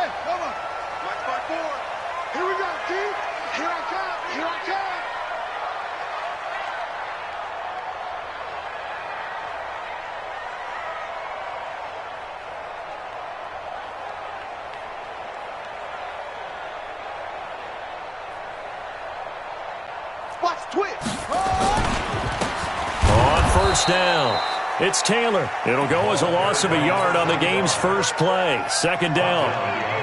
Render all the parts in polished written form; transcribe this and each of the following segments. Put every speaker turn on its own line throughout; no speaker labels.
Hey, come on. Watch my board. Here we go, D. Here I come. Here I come. Watch twitch.
On first down, it's Taylor. It'll go as a loss of a yard on the game's first play. Second down.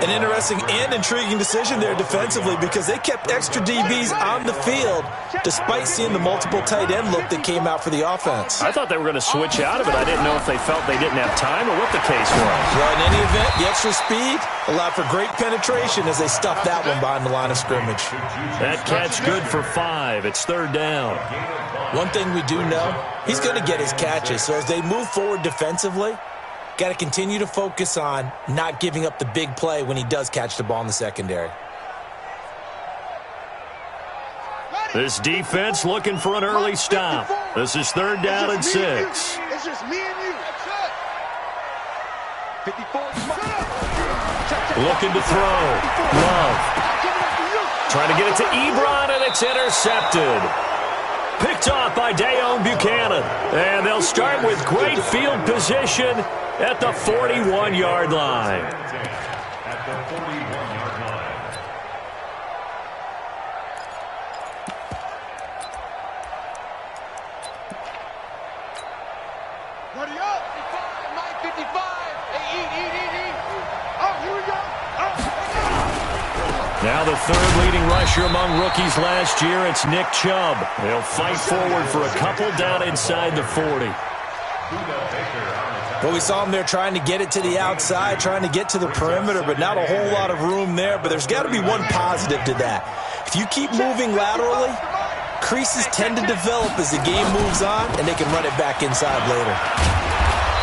An interesting and intriguing decision there defensively because they kept extra DBs on the field despite seeing the multiple tight end look that came out for the offense.
I thought they were going to switch out of it. I didn't know if they felt they didn't have time or what the case was.
Well, in any event, the extra speed allowed for great penetration as they stuffed that one behind the line of scrimmage.
That catch good for 5. It's third down.
One thing we do know, he's going to get his catches. So as they move forward defensively, got to continue to focus on not giving up the big play when he does catch the ball in the secondary.
This defense looking for an early stop. This is third down and 6.
It's just me and you. 54.
Looking to throw. Love. Trying to get it to Ebron, and it's intercepted. Picked off by Dayon Buchanan. And they'll start with great field position at the 41-yard line.
At the 41-yard line.
Ready up. 55. Hey, eat. Oh, here we go.
Now the third leading rusher among rookies last year, it's Nick Chubb. They'll fight forward for a couple down inside the 40.
Well, we saw him there trying to get it to the outside, trying to get to the perimeter, but not a whole lot of room there. But there's got to be one positive to that. If you keep moving laterally, creases tend to develop as the game moves on, and they can run it back inside later.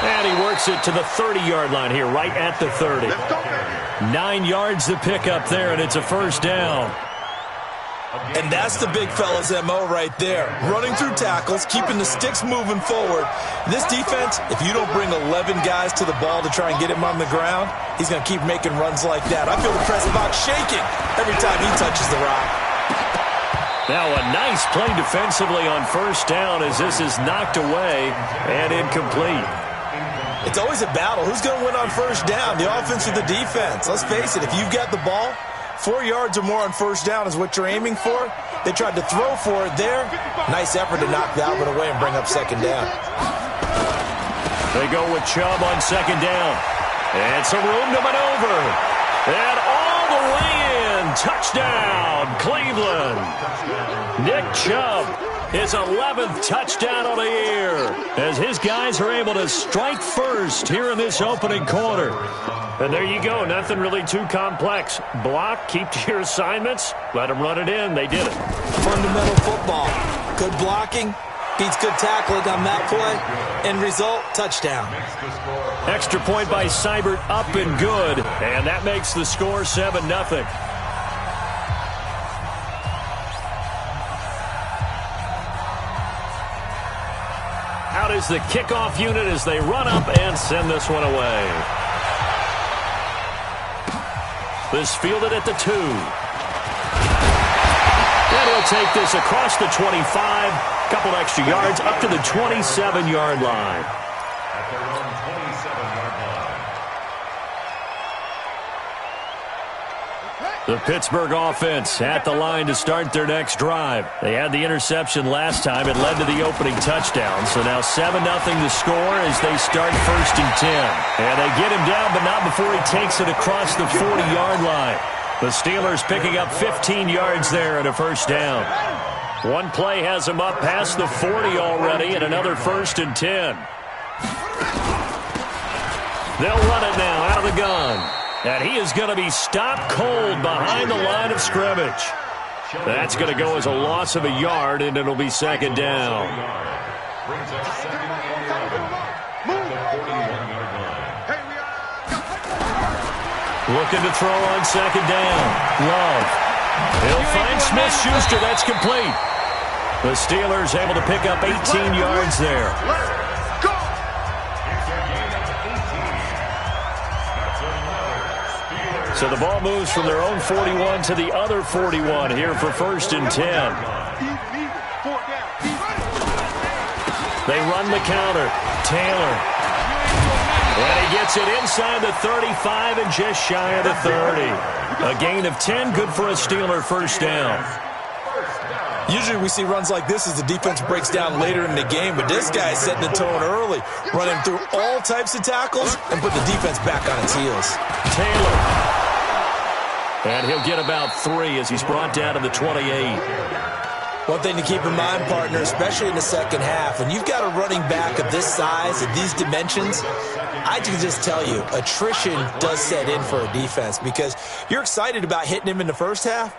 And he works it to the 30-yard line here, right at the 30. 9 yards to pick up there, and it's a first down.
And that's the big fella's MO right there. Running through tackles, keeping the sticks moving forward. This defense, if you don't bring 11 guys to the ball to try and get him on the ground, he's going to keep making runs like that. I feel the press box shaking every time he touches the rock.
Now a nice play defensively on first down as this is knocked away and incomplete.
It's always a battle. Who's going to win on first down, the offense or the defense? Let's face it, if you've got the ball, 4 yards or more on first down is what you're aiming for. They tried to throw for it there. Nice effort to knock that one away and bring up second down.
They go with Chubb on second down. And some room to maneuver. And all the way in. Touchdown, Cleveland. Nick Chubb, his 11th touchdown of the year, as his guys are able to strike first here in this opening quarter. And there you go, nothing really too complex. Block, keep to your assignments, let them run it in. They did it.
Fundamental football. Good blocking beats good tackling on that play. End result, touchdown.
Extra point by Seibert, up and good. And that makes the score 7-0. Out is the kickoff unit as they run up and send this one away. This fielded at the 2. And he'll take this across the 25. Couple extra yards up to the 27-yard line.
At their own 27-yard line.
The Pittsburgh offense at the line to start their next drive. They had the interception last time. It led to the opening touchdown. So now 7-0 to score as they start first and 10. And they get him down, but not before he takes it across the 40-yard line. The Steelers picking up 15 yards there and a first down. One play has him up past the 40 already, and another first and 10. They'll run it now out of the gun. And he is going to be stopped cold behind the line of scrimmage. That's going to go as a loss of a yard, and it'll be second down.
Brings up second and 11 at the 41-yard line.
Looking to throw on second down. Love. He'll find Smith-Schuster. That's complete. The Steelers able to pick up 18 yards there. So the ball moves from their own 41 to the other 41 here for 1st and 10. They run the counter. Taylor. And he gets it inside the 35 and just shy of the 30. A gain of 10, good for a Steeler first down.
Usually we see runs like this as the defense breaks down later in the game, but this guy is setting the tone early, running through all types of tackles and put the defense back on its heels.
Taylor. And he'll get about 3 as he's brought down to the 28.
One thing to keep in mind, partner, especially in the second half, when you've got a running back of this size, of these dimensions, I can just tell you, attrition does set in for a defense because you're excited about hitting him in the first half.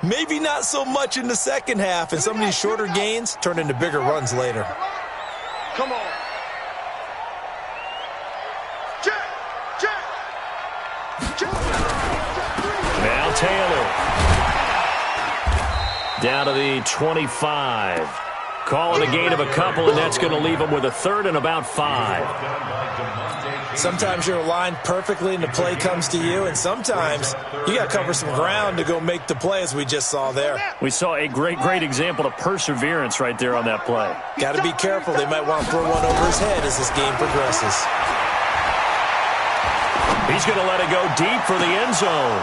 Maybe not so much in the second half, and some of these shorter gains turn into bigger runs later.
Come on. Check.
Now Taylor. Down to the 25. Calling a gain of a couple, and that's going to leave him with a 3rd and about 5.
Sometimes you're aligned perfectly and the play comes to you, and sometimes you got to cover some ground to go make the play, as we just saw there.
We saw a great example of perseverance right there on that play.
Got to be careful. They might want to throw one over his head as this game progresses.
He's going to let it go deep for the end zone.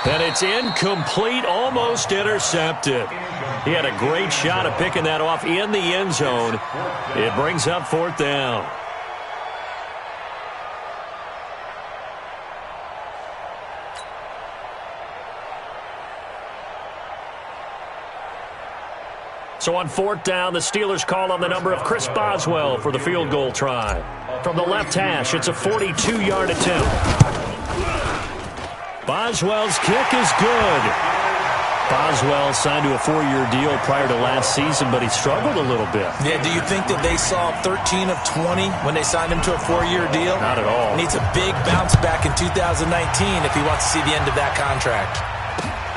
And it's incomplete, almost intercepted. He had a great shot at picking that off in the end zone. It brings up 4th down. So on 4th down, the Steelers call on the number of Chris Boswell for the field goal try. From the left hash, it's a 42-yard attempt. Boswell's kick is good. Boswell signed to a 4-year deal prior to last season, but he struggled a little bit.
Yeah, do you think that they saw 13 of 20 when they signed him to a 4-year deal?
Not at all.
Needs a big bounce back in 2019 if he wants to see the end of that contract.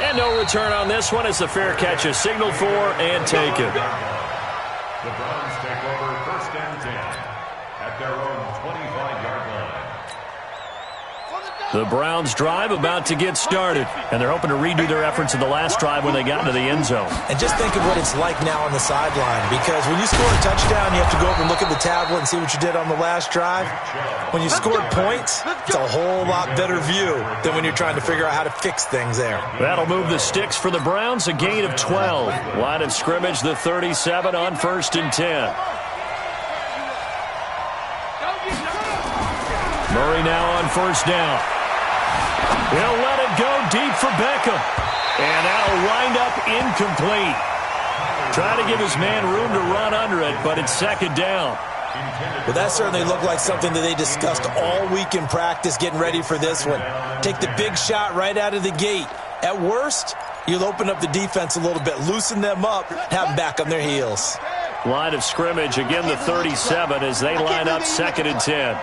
And no return on this one as the fair catch is signaled for and taken.
The Browns take over 1st and 10 at their own 25-yard line.
The Browns drive about to get started, and they're hoping to redo their efforts in the last drive when they got into the end zone.
And just think of what it's like now on the sideline, because when you score a touchdown, you have to go over and look at the tablet and see what you did on the last drive. When you scored points, it's a whole lot better view than when you're trying to figure out how to fix things there.
That'll move the sticks for the Browns, a gain of 12. Line of scrimmage, the 37 on 1st and 10. Murray now on 1st down. He'll let it go deep for Beckham. And that'll wind up incomplete. Trying to give his man room to run under it, but it's 2nd down.
Well, that certainly looked like something that they discussed all week in practice getting ready for this one. Take the big shot right out of the gate. At worst, you'll open up the defense a little bit, loosen them up, have them back on their heels.
Line of scrimmage, again the 37 as they line up 2nd and 10.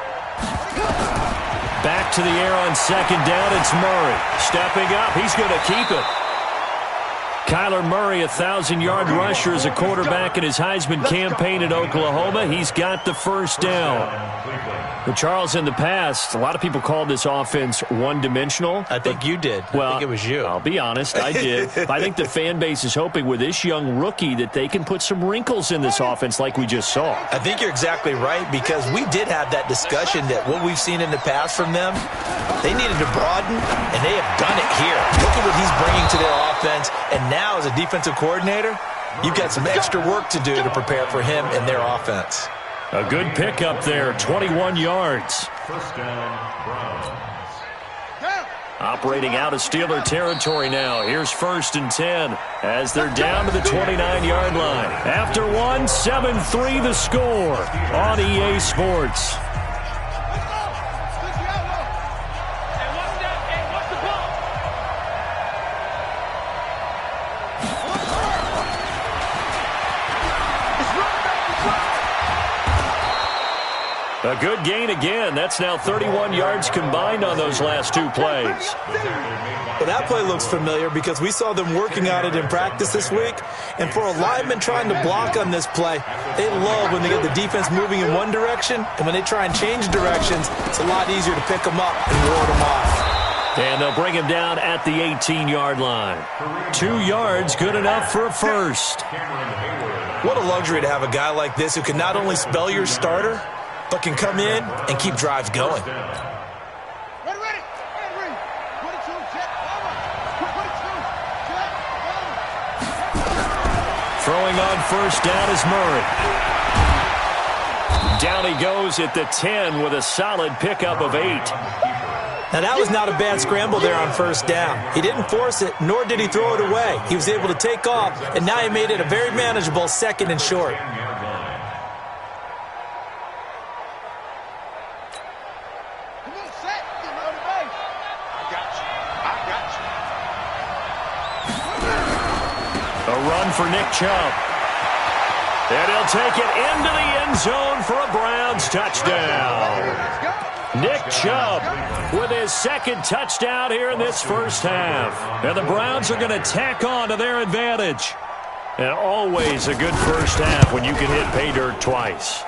Back to the air on 2nd down, it's Murray. Stepping up, he's going to keep it. Kyler Murray, a 1,000-yard rusher as a quarterback in his Heisman campaign at Oklahoma. He's got the 1st down. But Charles, in the past, a lot of people called this offense one-dimensional.
I think you did.
Well,
I think it was you.
I'll be honest, I did. I think the fan base is hoping with this young rookie that they can put some wrinkles in this offense like we just saw.
I think you're exactly right, because we did have that discussion that what we've seen in the past from them, they needed to broaden, and they have done it here. Look at what he's bringing to their offense, and now as a defensive coordinator, you've got some extra work to do to prepare for him and their offense.
A good pickup there, 21 yards.
1st down, Browns.
Operating out of Steeler territory now. Here's 1st and 10 as they're down to the 29-yard line. After one, 7-3 the score on EA Sports. A good gain again. That's now 31 yards combined on those last 2 plays.
Well, that play looks familiar because we saw them working on it in practice this week. And for a lineman trying to block on this play, they love when they get the defense moving in one direction. And when they try and change directions, it's a lot easier to pick them up and ward them off.
And they'll bring him down at the 18-yard line. 2 yards, good enough for a first.
What a luxury to have a guy like this who can not only spell your starter, but can come in and keep drives going.
Throwing on first down is Murray. Down he goes at the 10 with a solid pickup of 8.
Now, that was not a bad scramble there on first down. He didn't force it, nor did he throw it away. He was able to take off, and now he made it a very manageable 2nd and short.
A run for Nick Chubb. And he'll take it into the end zone for a Browns touchdown. Nick Chubb with his 2nd touchdown here in this first half. And the Browns are going to tack on to their advantage. And always a good first half when you can hit pay dirt twice.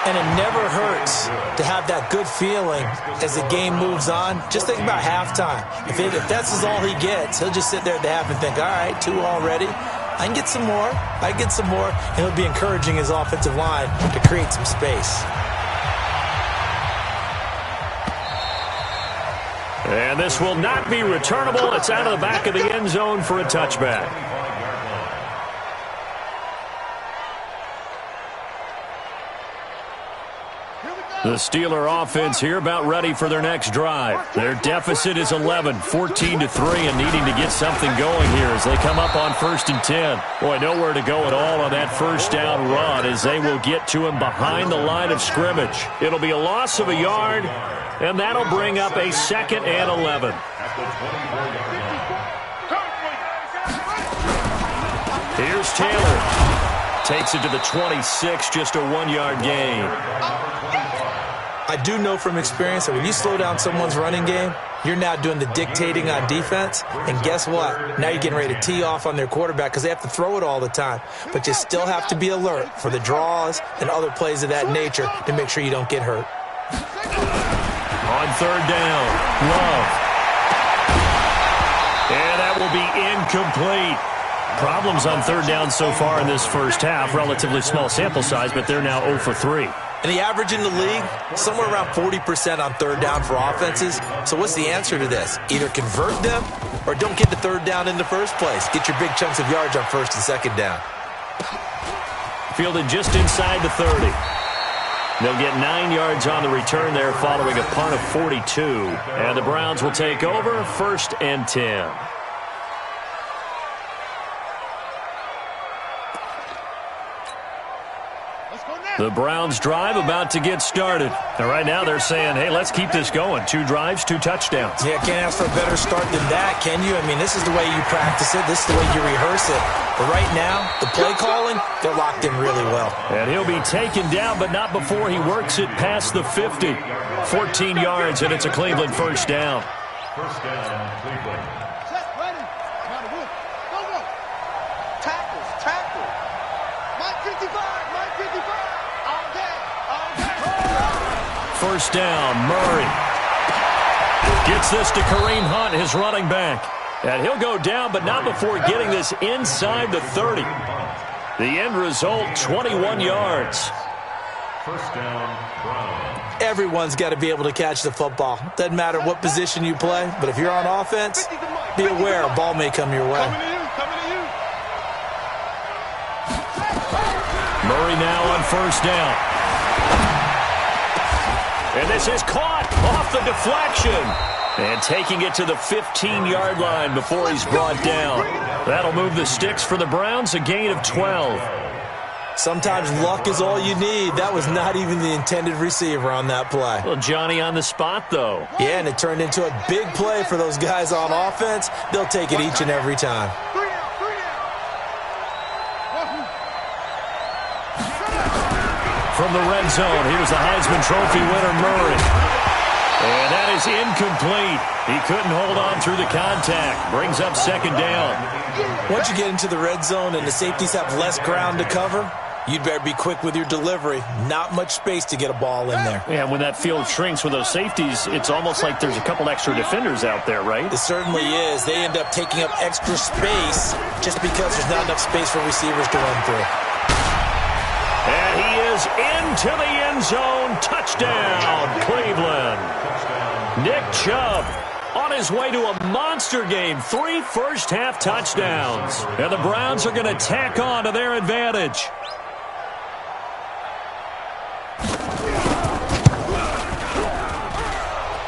And it never hurts to have that good feeling as the game moves on. Just think about halftime. If that's all he gets, he'll just sit there at the half and think, all right, 2 already. I can get some more. I can get some more. And he'll be encouraging his offensive line to create some space.
And this will not be returnable. It's out of the back of the end zone for a touchback. The Steeler offense here about ready for their next drive. Their deficit is 11, 14-3, and needing to get something going here as they come up on 1st and 10. Boy, nowhere to go at all on that first down run as they will get to him behind the line of scrimmage. It'll be a loss of a yard, and that'll bring up a 2nd and 11. Here's Taylor. Takes it to the 26, just a 1-yard gain.
I do know from experience that when you slow down someone's running game, you're now doing the dictating on defense. And guess what? Now you're getting ready to tee off on their quarterback because they have to throw it all the time. But you still have to be alert for the draws and other plays of that nature to make sure you don't get hurt.
On 3rd down, Love. And that will be incomplete. Problems on 3rd down so far in this first half. Relatively small sample size, but they're now 0 for 3.
And the average in the league, somewhere around 40% on 3rd down for offenses. So what's the answer to this? Either convert them or don't get the 3rd down in the first place. Get your big chunks of yards on 1st and 2nd down.
Fielded just inside the 30. They'll get 9 yards on the return there following a punt of 42. And the Browns will take over 1st and 10. The Browns drive about to get started. And right now they're saying, hey, let's keep this going. 2 drives, 2 touchdowns.
Yeah, can't ask for a better start than that, can you? I mean, this is the way you practice it. This is the way you rehearse it. But right now, the play calling, they're locked in really well.
And he'll be taken down, but not before he works it past the 50. 14 yards, and it's a Cleveland first down.
First down, Cleveland.
First down, Murray. Gets this to Kareem Hunt, his running back. And he'll go down, but not before getting this inside the 30. The end result, 21 yards.
First down, Browns.
Everyone's got to be able to catch the football. Doesn't matter what position you play, but if you're on offense, be aware a ball may come your way.
Murray now on first down. And this is caught off the deflection. And taking it to the 15-yard line before he's brought down. That'll move the sticks for the Browns, a gain of 12.
Sometimes luck is all you need. That was not even the intended receiver on that play.
Well, Johnny on the spot, though.
Yeah, and it turned into a big play for those guys on offense. They'll take it each and every time.
From the red zone, here's the Heisman Trophy winner, Murray. And that is incomplete. He couldn't hold on through the contact. Brings up 2nd down.
Once you get into the red zone and the safeties have less ground to cover, You'd better be quick with your delivery. Not much space to get a ball in there.
Yeah, when that field shrinks with those safeties, it's almost like there's a couple extra defenders out there, right?
It certainly is. They end up taking up extra space just because there's not enough space for receivers to run through.
And he is into the end zone. Touchdown, Cleveland. Nick Chubb on his way to a monster game. 3 first-half touchdowns. And the Browns are going to tack on to their advantage.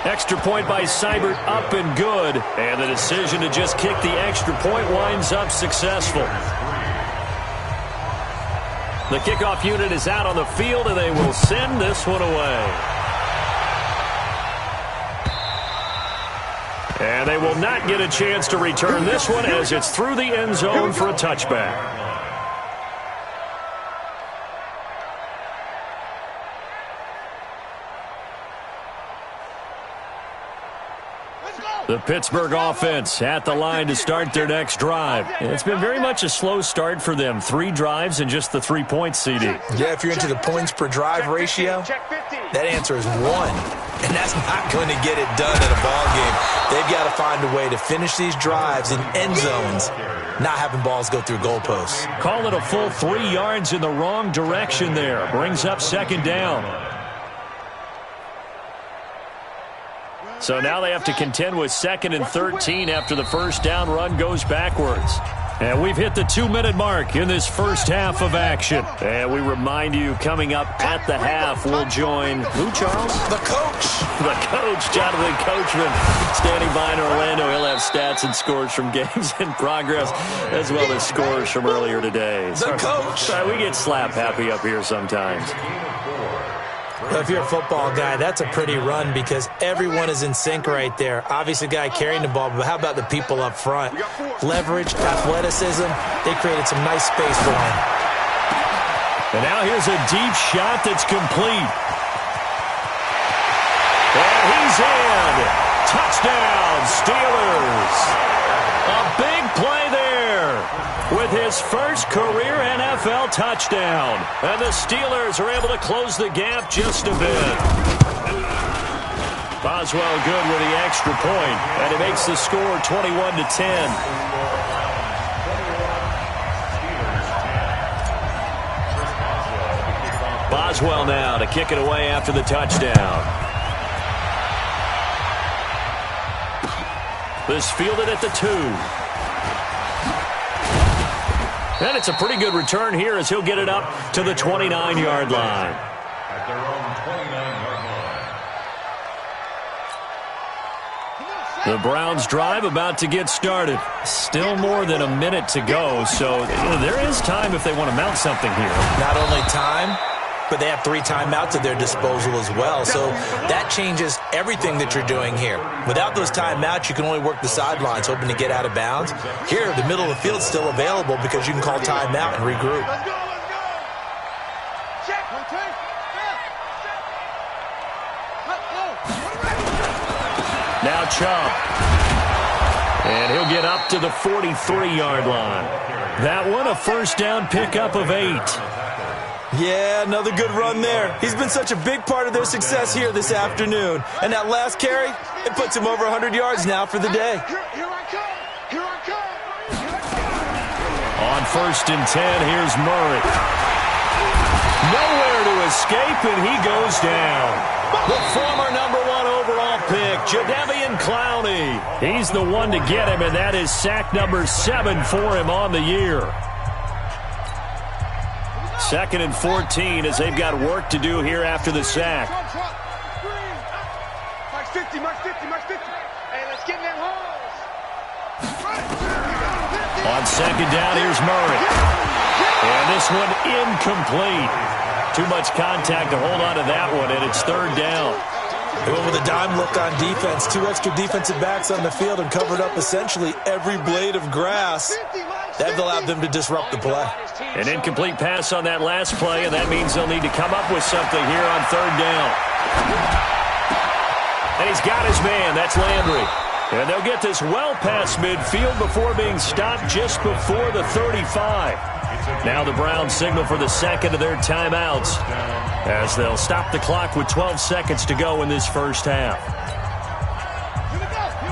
Extra point by Seibert, up and good. And the decision to just kick the extra point winds up successful. The kickoff unit is out on the field, and they will send this one away. And they will not get a chance to return this one as it's through the end zone for a touchback. The Pittsburgh offense at the line to start their next drive. It's been very much a slow start for them. 3 drives and just the 3 points, CD.
Yeah, if you're into the points per drive ratio, that answer is 1. And that's not going to get it done in a ball game. They've got to find a way to finish these drives in end zones, not having balls go through goalposts.
Call it a full 3 yards in the wrong direction there. Brings up second down. So now they have to contend with 2nd and 13 after the first down run goes backwards. And we've hit the 2-minute mark in this first half of action. And we remind you, coming up at the half, we'll join who, Charles?
The coach.
The coach, Jonathan Coachman, standing by in Orlando. He'll have stats and scores from games in progress, as well as scores from earlier today.
The coach.
Sorry, we get slap happy up here sometimes.
Well, if you're a football guy, that's a pretty run because everyone is in sync right there. Obviously, the guy carrying the ball, but how about the people up front? Leverage, athleticism, they created some nice space for him.
And now here's a deep shot that's complete. And he's in. Touchdown, Steelers. A big play there with his first career NFL touchdown. And the Steelers are able to close the gap just a bit. Boswell good with the extra point, and it makes the score 21-10. Boswell now to kick it away after the touchdown. This fielded at the 2. And it's a pretty good return here as he'll get it up to the 29-yard line.
At their own 29-yard line.
The Browns drive about to get started. Still more than a minute to go, so there is time if they want to mount something here.
Not only time, but they have 3 timeouts at their disposal as well. So that changes everything that you're doing here. Without those timeouts, you can only work the sidelines, hoping to get out of bounds. Here, the middle of the field's still available because you can call timeout and regroup.
Let's go, let's go. Check.
Now Chubb. And he'll get up to the 43-yard line. That one a first down pickup of 8.
Yeah, another good run there. He's been such a big part of their success here this afternoon. And that last carry, it puts him over 100 yards now for the day.
Here I come. Here I come.
On 1st and 10, here's Murray. Nowhere to escape, and he goes down. The former number 1 overall pick, Jadeveon Clowney. He's the one to get him, and that is sack number 7 for him on the year. 2nd and 14 as they've got work to do here after the sack.
Max 50, Max 50, Max 50. Hey, let's get in them holes.
On 2nd down, here's Murray. And this one incomplete. Too much contact to hold on to that one, and it's 3rd down.
They went with a dime look on defense. 2 extra defensive backs on the field and covered up essentially every blade of grass. That allowed them to disrupt the play.
An incomplete pass on that last play, and that means they'll need to come up with something here on 3rd down. And he's got his man. That's Landry. And they'll get this well past midfield before being stopped just before the 35. Now the Browns signal for the second of their timeouts as they'll stop the clock with 12 seconds to go in this first half.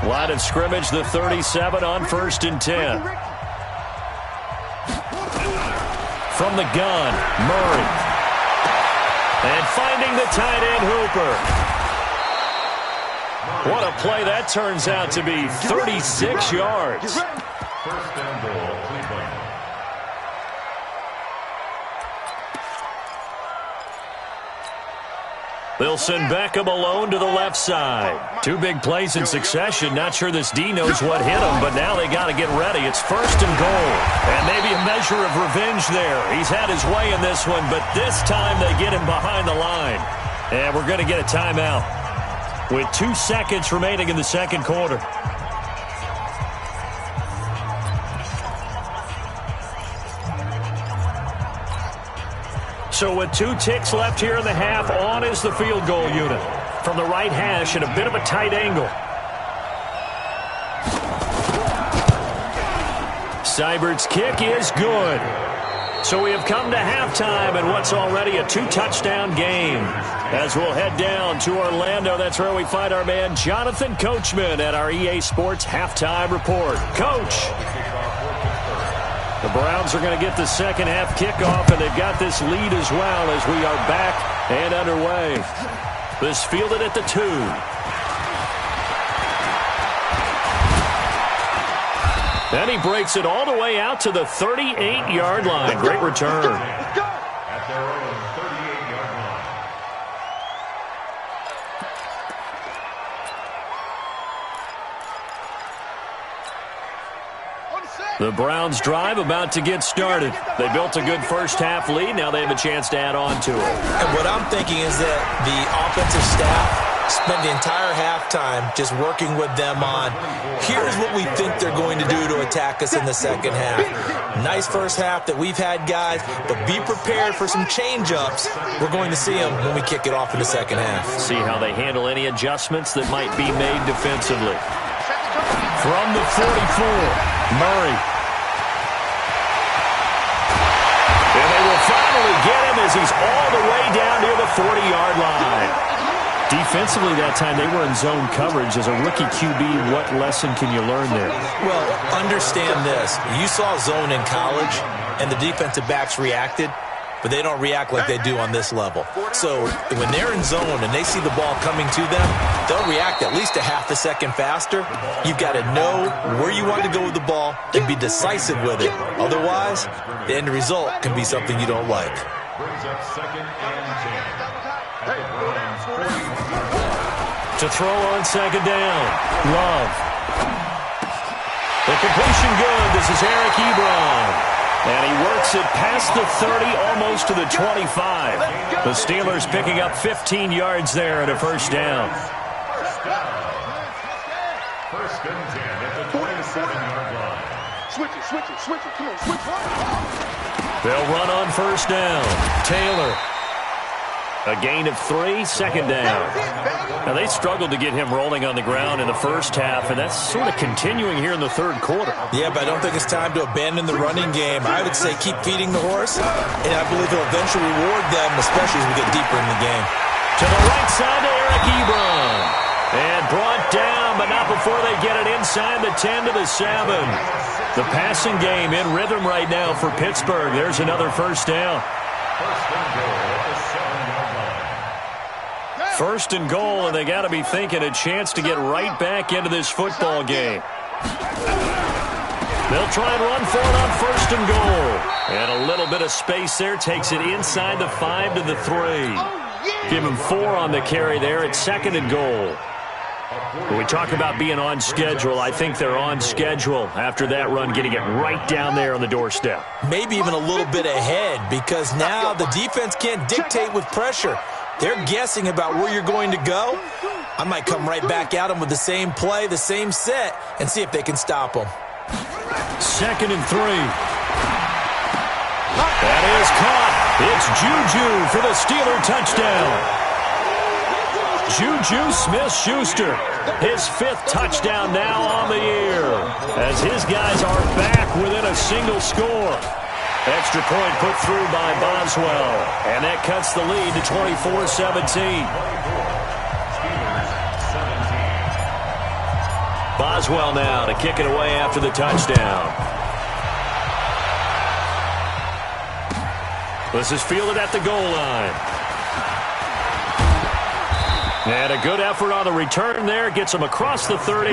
Line of scrimmage, the 37 on 1st and 10. From the gun, Murray. And finding the tight end, Hooper. What a play that turns out to be, 36 yards.
First and goal, Cleveland.
They'll send Beckham alone to the left side. Two big plays in succession. Not sure this D knows what hit him, but now they got to get ready. It's 1st and goal. And maybe a measure of revenge there. He's had his way in this one, but this time they get him behind the line. And we're going to get a timeout with 2 seconds remaining in the second quarter. So with 2 ticks left here in the half, on is the field goal unit. From the right hash at a bit of a tight angle. Seibert's kick is good. So we have come to halftime in what's already a 2-touchdown game. As we'll head down to Orlando, that's where we find our man Jonathan Coachman at our EA Sports Halftime Report. Coach! The Browns are going to get the second half kickoff, and they've got this lead as well as we are back and underway. This fielded at the 2. Then he breaks it all the way out to the 38-yard line. Great return.
At their own 38-yard line.
The Browns drive about to get started. They built a good first half lead. Now they have a chance to add on to it.
And what I'm thinking is that the offensive staff spent the entire halftime just working with them on, here's what we think they're going to do to attack us in the second half. Nice first half that we've had, guys, but be prepared for some change-ups. We're going to see them when we kick it off in the second half.
See how they handle any adjustments that might be made defensively. From the 44, Murray. And they will finally get him as he's all the way down near the 40-yard line. Defensively that time, they were in zone coverage. As a rookie QB, what lesson can you learn there?
Well, understand this. You saw zone in college, and the defensive backs reacted, but they don't react like they do on this level. So when they're in zone and they see the ball coming to them, they'll react at least a half a second faster. You've got to know where you want to go with the ball and be decisive with it. Otherwise, the end result can be something you don't like.
Brings up 2nd and 10. At the Browns 40.
To throw on 2nd down, Love. The completion good. This is Eric Ebron. And he works it past the 30, almost to the 25. The Steelers picking up 15 yards there at a first down.
First and 10 at the 27-yard line.
Switch it. Come on, switch it.
They'll run on first down. Taylor. A gain of 3, 2nd down. Now, they struggled to get him rolling on the ground in the first half, and that's sort of continuing here in the third quarter.
Yeah, but I don't think it's time to abandon the running game. I would say keep feeding the horse, and I believe he'll eventually reward them, especially as we get deeper in the game.
To the right side to Eric Ebron. And brought down, but not before they get it inside the 10 to the 7. The passing game in rhythm right now for Pittsburgh. There's another first down.
First and goal at the 7-yard line.
First and goal, and they got to be thinking a chance to get right back into this football game. They'll try and run for it on first and goal. And a little bit of space there takes it inside the 5 to the 3. Give him 4 on the carry there at 2nd and goal. When we talk about being on schedule, I think they're on schedule after that run, getting it right down there on the doorstep.
Maybe even a little bit ahead, because now the defense can't dictate with pressure. They're guessing about where you're going to go. I might come right back at them with the same play, the same set, and see if they can stop them.
2nd and 3. That is caught. It's Juju for the Steeler touchdown. Juju Smith-Schuster, his 5th touchdown now on the year, as his guys are back within a single score. Extra point put through by Boswell, and that cuts the lead to 24-17. Boswell now to kick it away after the touchdown. This is fielded at the goal line. And a good effort on the return there. Gets him across the 30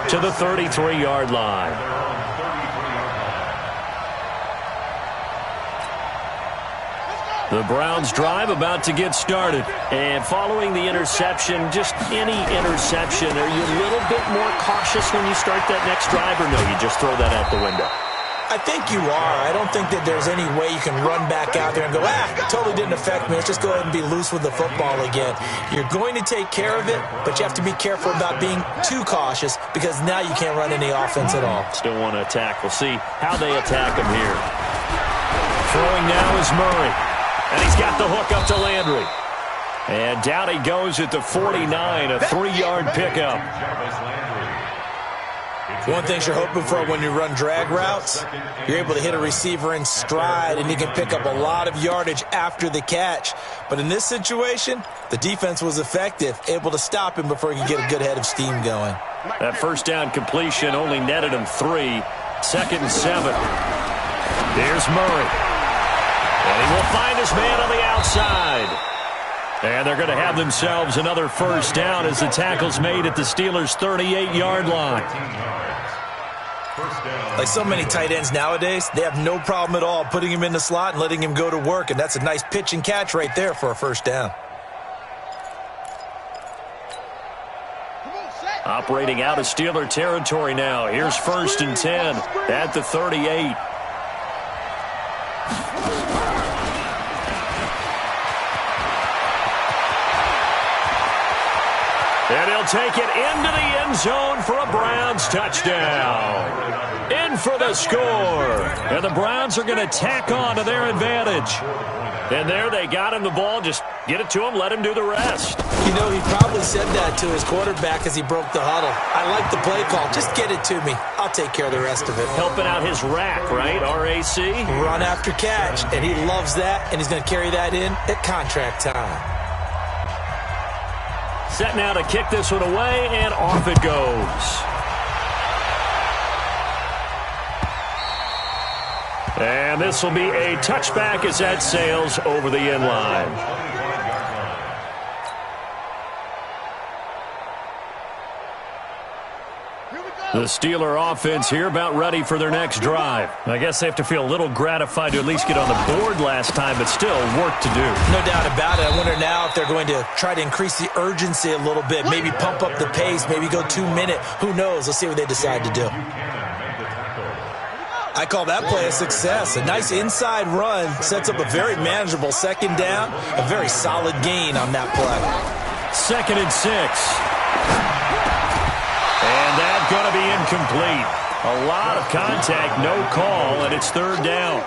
to the 33-yard line. The Browns drive about to get started. And following the interception, just any interception, are you a little bit more cautious when you start that next drive, or no, you just throw that out the window?
I think you are. I don't think that there's any way you can run back out there and go, totally didn't affect me. Let's just go ahead and be loose with the football again. You're going to take care of it, but you have to be careful about being too cautious because now you can't run any offense at all.
Still want to attack. We'll see how they attack him here. Throwing now is Murray. And he's got the hook up to Landry. And down he goes at the 49, a 3-yard pickup.
One thing you're hoping for when you run drag routes, you're able to hit a receiver in stride, and you can pick up a lot of yardage after the catch. But in this situation, the defense was effective, able to stop him before he could get a good head of steam going.
That first down completion only netted him 3. 2nd and 7. Here's Murray. And he will find his man on the outside. And they're going to have themselves another first down as the tackle's made at the Steelers' 38-yard line.
Like so many tight ends nowadays, they have no problem at all putting him in the slot and letting him go to work. And that's a nice pitch and catch right there for a first down.
Operating out of Steeler territory now. Here's 1st and 10 at the 38. And he'll take it into the end zone for a Browns touchdown. In for the score. And the Browns are going to tack on to their advantage. And there they got him the ball. Just get it to him, let him do the rest.
You know, he probably said that to his quarterback as he broke the huddle. I like the play call. Just get it to me. I'll take care of the rest of it.
Helping out his rack, right? RAC?
Run after catch. And he loves that, and he's going to carry that in at contract time.
Set now to kick this one away, and off it goes. And this will be a touchback as that sails over the end line. The Steeler offense here about ready for their next drive. I guess they have to feel a little gratified to at least get on the board last time, but still work to do.
No doubt about it. I wonder now if they're going to try to increase the urgency a little bit, maybe pump up the pace, maybe go 2-minute. Who knows? Let's see what they decide to do. I call that play a success. A nice inside run sets up a very manageable 2nd down, a very solid gain on that play.
2nd and 6. And that's going to be incomplete. A lot of contact, no call, and it's 3rd down.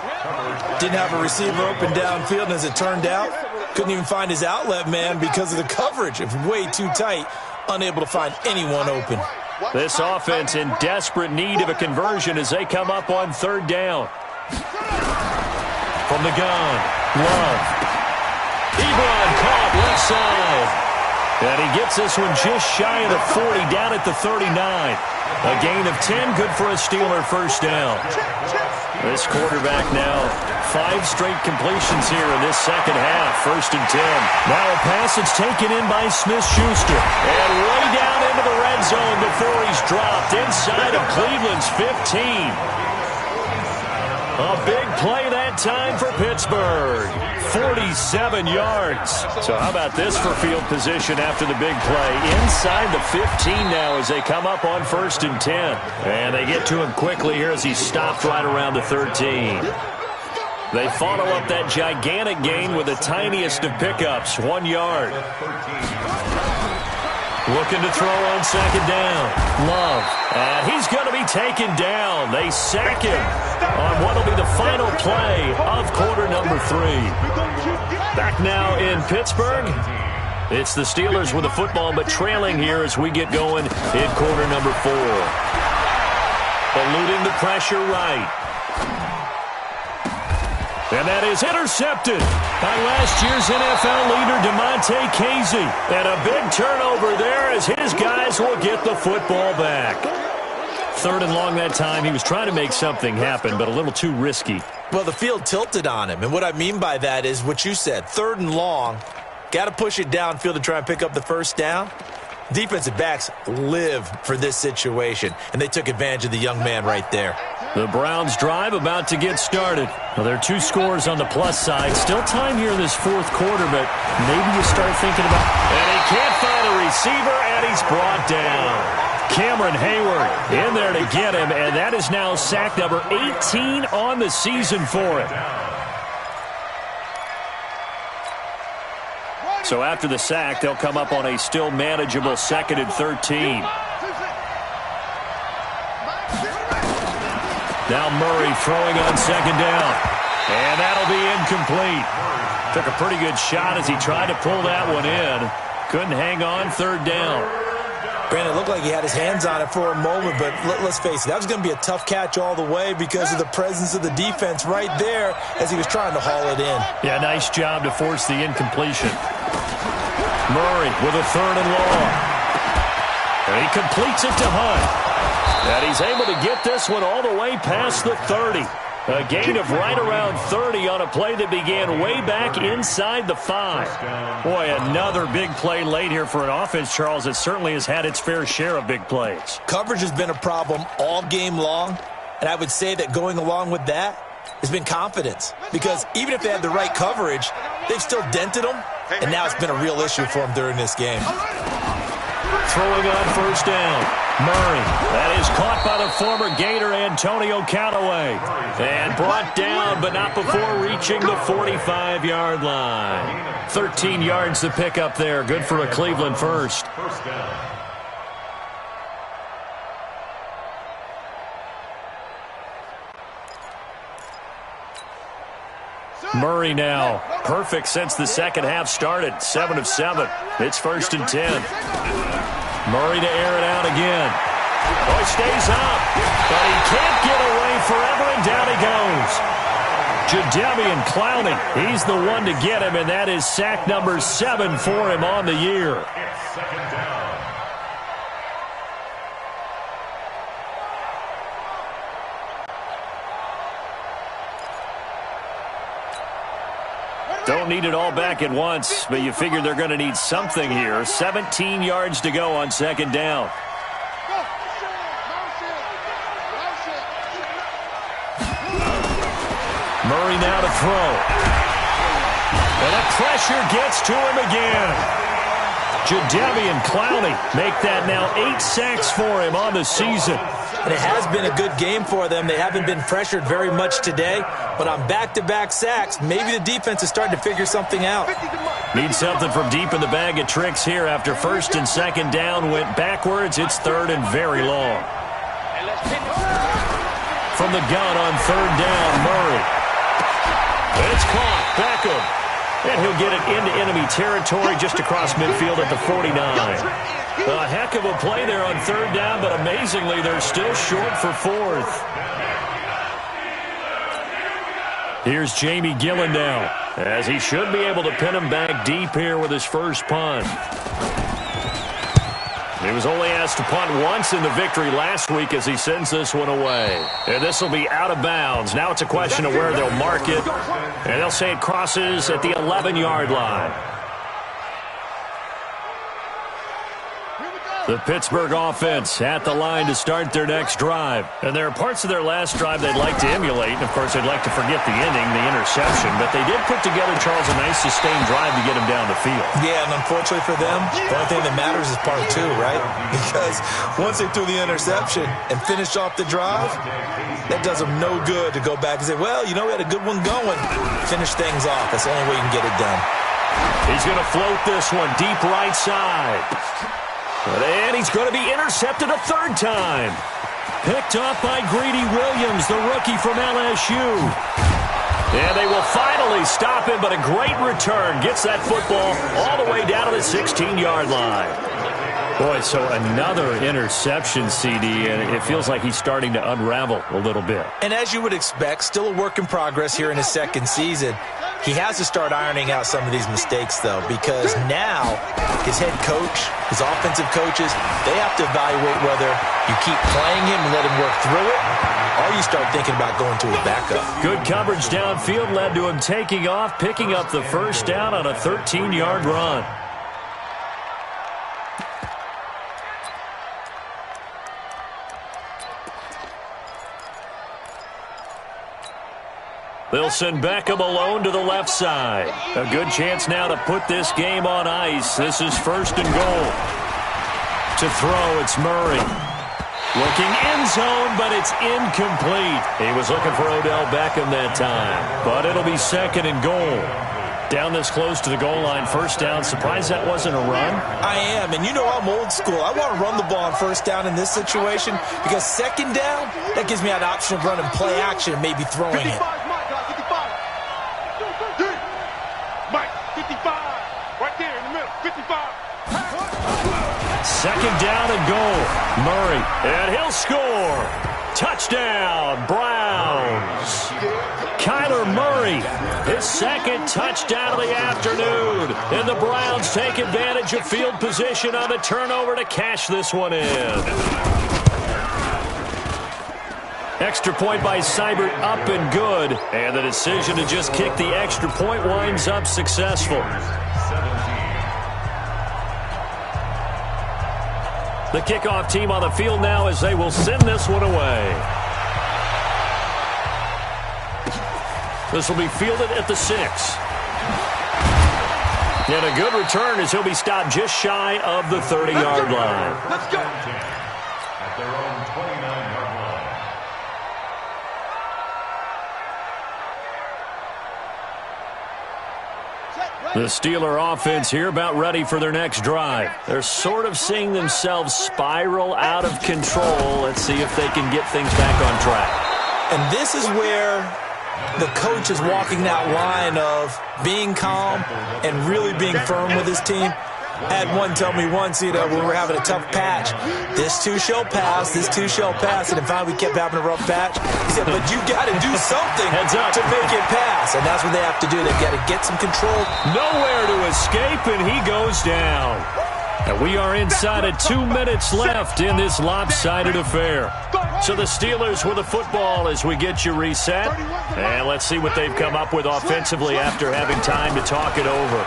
Didn't have a receiver open downfield, and as it turned out, couldn't even find his outlet man because of the coverage. It was way too tight, unable to find anyone open.
This offense in desperate need of a conversion as they come up on 3rd down. From the gun, Love. Ebron caught left side. And he gets this one just shy of the 40, down at the 39. A gain of 10, good for a Steeler first down. This quarterback now, 5 straight completions here in this 2nd half, 1st and 10. Now a pass that's taken in by Smith-Schuster. And way down into the red zone before he's dropped inside of Cleveland's 15. A big play that time for Pittsburgh. 47 yards. So how about this for field position after the big play? Inside the 15 now as they come up on 1st and 10. And they get to him quickly here as he stopped right around the 13. They follow up that gigantic gain with the tiniest of pickups, 1 yard. Looking to throw on 2nd down. Love. And he's going to be taken down. They sack him on what will be the final play of quarter number 3. Back now in Pittsburgh. It's the Steelers with the football, but trailing here as we get going in quarter number 4. Eluding the pressure right. And that is intercepted by last year's NFL leader, DeMonte Casey. And a big turnover there as his guys will get the football back. 3rd and long that time. He was trying to make something happen, but a little too risky.
Well, the field tilted on him. And what I mean by that is what you said. 3rd and long. Got to push it downfield to try and pick up the first down. Defensive backs live for this situation, and they took advantage of the young man right there.
The Browns drive about to get started. Well, there are 2 scores on the plus side. Still time here in this 4th quarter, but maybe you start thinking about... And he can't find a receiver, and he's brought down. Cameron Hayward in there to get him, and that is now sack number 18 on the season for him. So after the sack, they'll come up on a still manageable 2nd and 13. Now Murray throwing on 2nd down. And that'll be incomplete. Took a pretty good shot as he tried to pull that one in. Couldn't hang on 3rd down.
Brandon, it looked like he had his hands on it for a moment, but let's face it, that was going to be a tough catch all the way because of the presence of the defense right there as he was trying to haul it in.
Yeah, nice job to force the incompletion. Murray with a 3rd and long. And he completes it to Hunt. And he's able to get this one all the way past the 30. A gain of right around 30 on a play that began way back inside the 5. Boy, another big play late here for an offense, Charles, that certainly has had its fair share of big plays.
Coverage has been a problem all game long, and I would say that going along with that has been confidence. Because even if they had the right coverage, they've still dented them, and now it's been a real issue for them during this game.
Throwing on 1st down. Murray. That is caught by the former Gator Antonio Callaway. And brought down, but not before reaching the 45-yard line. 13 yards to pick up there. Good for a Cleveland first. Murray now. Perfect since the 2nd half started. 7 of 7. It's 1st and 10. Murray to air it out again. Oh, he stays up, but he can't get away forever, and down he goes. Jadeveon Clowney, he's the one to get him, and that is sack number 7 for him on the year. Don't need it all back at once, but you figure they're going to need something here. 17 yards to go on 2nd down. Murray now to throw. And the pressure gets to him again. Jadeveon Clowney make that now 8 sacks for him on the season.
And it has been a good game for them. They haven't been pressured very much today, but on back-to-back sacks, maybe the defense is starting to figure something out.
Need something from deep in the bag of tricks here after 1st and 2nd down went backwards. It's 3rd and very long. From the gun on 3rd down, Murray. And it's caught. Beckham. And he'll get it into enemy territory just across midfield at the 49. A heck of a play there on 3rd down, but amazingly, they're still short for 4th. Here's Jamie Gillen now, as he should be able to pin him back deep here with his first punt. He was only asked to punt once in the victory last week as he sends this one away. And this will be out of bounds. Now it's a question of where they'll mark it. And they'll say it crosses at the 11-yard line. The Pittsburgh offense at the line to start their next drive. And there are parts of their last drive they'd like to emulate. And, of course, they'd like to forget the ending, the interception. But they did put together, Charles, a nice sustained drive to get him down the field.
Yeah, and unfortunately for them, the only thing that matters is part 2, right? Because once they threw the interception and finished off the drive, that does them no good to go back and say, well, you know, we had a good one going. Finish things off. That's the only way you can get it done.
He's going to float this one deep right side. And he's going to be intercepted a 3rd time. Picked up by Greedy Williams, the rookie from LSU. And they will finally stop him, but a great return. Gets that football all the way down to the 16-yard line. Boy, so another interception, CD, and it feels like he's starting to unravel a little bit.
And as you would expect, still a work in progress here in his second season. He has to start ironing out some of these mistakes, though, because now his head coach, his offensive coaches, they have to evaluate whether you keep playing him and let him work through it, or you start thinking about going to a backup.
Good coverage downfield led to him taking off, picking up the first down on a 13-yard run. They'll send Beckham alone to the left side. A good chance now to put this game on ice. This is first and goal. To throw, it's Murray. Looking end zone, but it's incomplete. He was looking for Odell Beckham that time, but it'll be second and goal. Down this close to the goal line, first down. Surprised that wasn't a run?
I am, and you know I'm old school. I want to run the ball on first down in this situation because second down, that gives me an option of running play action and maybe throwing it.
Second down and goal. Murray, and he'll score. Touchdown, Browns. Kyler Murray, his second touchdown of the afternoon. And the Browns take advantage of field position on the turnover to cash this one in. Extra point by Seibert up and good. And the decision to just kick the extra point winds up successful. The kickoff team on the field now as they will send this one away. This will be fielded at the 6. And a good return as he'll be stopped just shy of the 30-yard line.
Let's go.
At their own 29-yard line.
The Steeler offense here about ready for their next drive. They're sort of seeing themselves spiral out of control. Let's see if they can get things back on track.
And this is where the coach is walking that line of being calm and really being firm with his team. I had one tell me once, when we were having a tough patch, this too shall pass, this too shall pass. And then finally we kept having a rough patch. He said, but you got to do something to make it pass. And that's what they have to do. They've got to get some control.
Nowhere to escape, and he goes down. And we are inside of 2 minutes left in this lopsided affair. So the Steelers with the football as we get you reset. And let's see what they've come up with offensively after having time to talk it over.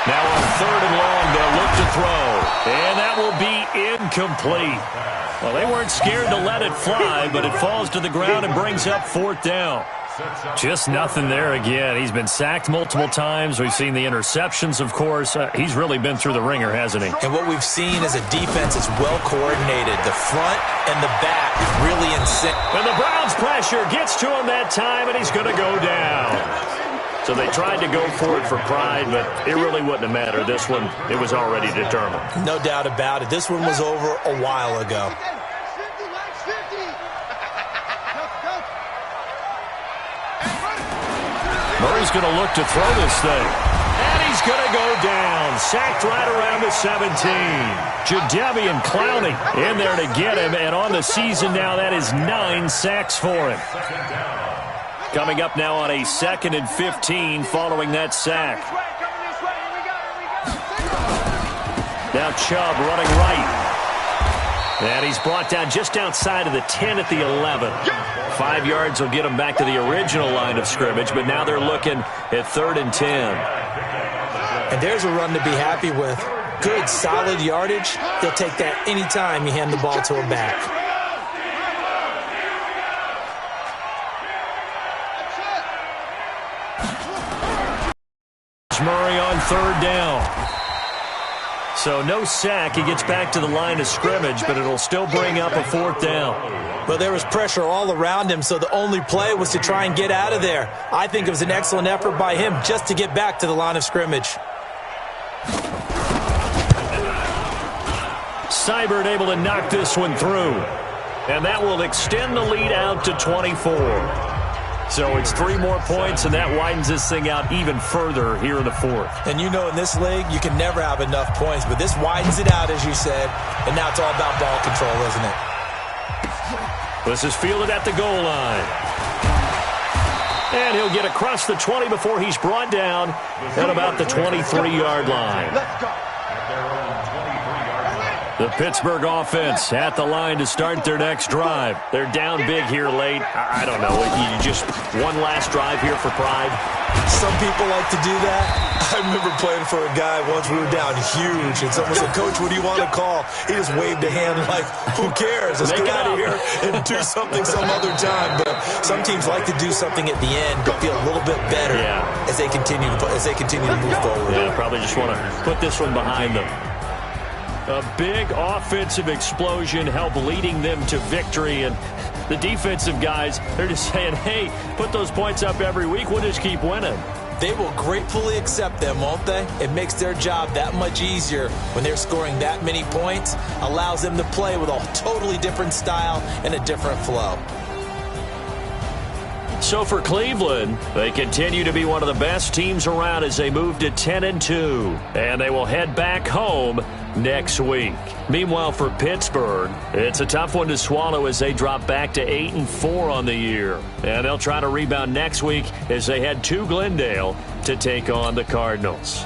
Now on third and long, they'll look to throw. And that will be incomplete. Well, they weren't scared to let it fly, but it falls to the ground and brings up fourth down. Just nothing there again. He's been sacked multiple times. We've seen the interceptions, of course. He's really been through the ringer, hasn't he?
And what we've seen is a defense that's well coordinated. The front and the back really in sync.
And the Browns pressure gets to him that time, and he's going to go down. So they tried to go for it for pride, but it really wouldn't have mattered. This one, it was already determined.
No doubt about it. This one was over a while ago.
Murray's going to look to throw this thing. And he's going to go down. Sacked right around the 17. Jadeveon Clowney in there to get him. And on the season now, that is 9 sacks for him. Coming up now on a 2nd and 15 following that sack. Now Chubb running right. And he's brought down just outside of the 10 at the 11. 5 yards will get him back to the original line of scrimmage, but now they're looking at 3rd and 10.
And there's a run to be happy with. Good, solid yardage. They'll take that anytime you hand the ball to him back.
Murray on 3rd down. So no sack. He gets back to the line of scrimmage, but it'll still bring up a 4th down.
But there was pressure all around him, so the only play was to try and get out of there. I think it was an excellent effort by him just to get back to the line of scrimmage.
Seibert able to knock this one through. And that will extend the lead out to 24. So it's 3 more points, and that widens this thing out even further here in the 4th.
And you know in this league, you can never have enough points, but this widens it out, as you said, and now it's all about ball control, isn't it?
This is fielded at the goal line. And he'll get across the 20 before he's brought down at about the 23-yard line.
Let's go.
The Pittsburgh offense at the line to start their next drive. They're down big here late. I don't know. You just one last drive here for pride.
Some people like to do that. I remember playing for a guy once. We were down huge, and someone said, "Coach, what do you want to call?" He just waved a hand like, "Who cares? Let's get out of here and do something some other time." But some teams like to do something at the end to feel a little bit better as they continue to move forward.
Yeah, probably just want to put this one behind them. A big offensive explosion helped leading them to victory, and the defensive guys, they're just saying, hey, put those points up every week, we'll just keep winning.
They will gratefully accept them, won't they? It makes their job that much easier when they're scoring that many points, allows them to play with a totally different style and a different flow.
So for Cleveland, they continue to be one of the best teams around as they move to 10-2, and they will head back home next week. Meanwhile, for Pittsburgh, it's a tough one to swallow as they drop back to 8-4 on the year. And they'll try to rebound next week as they head to Glendale to take on the Cardinals.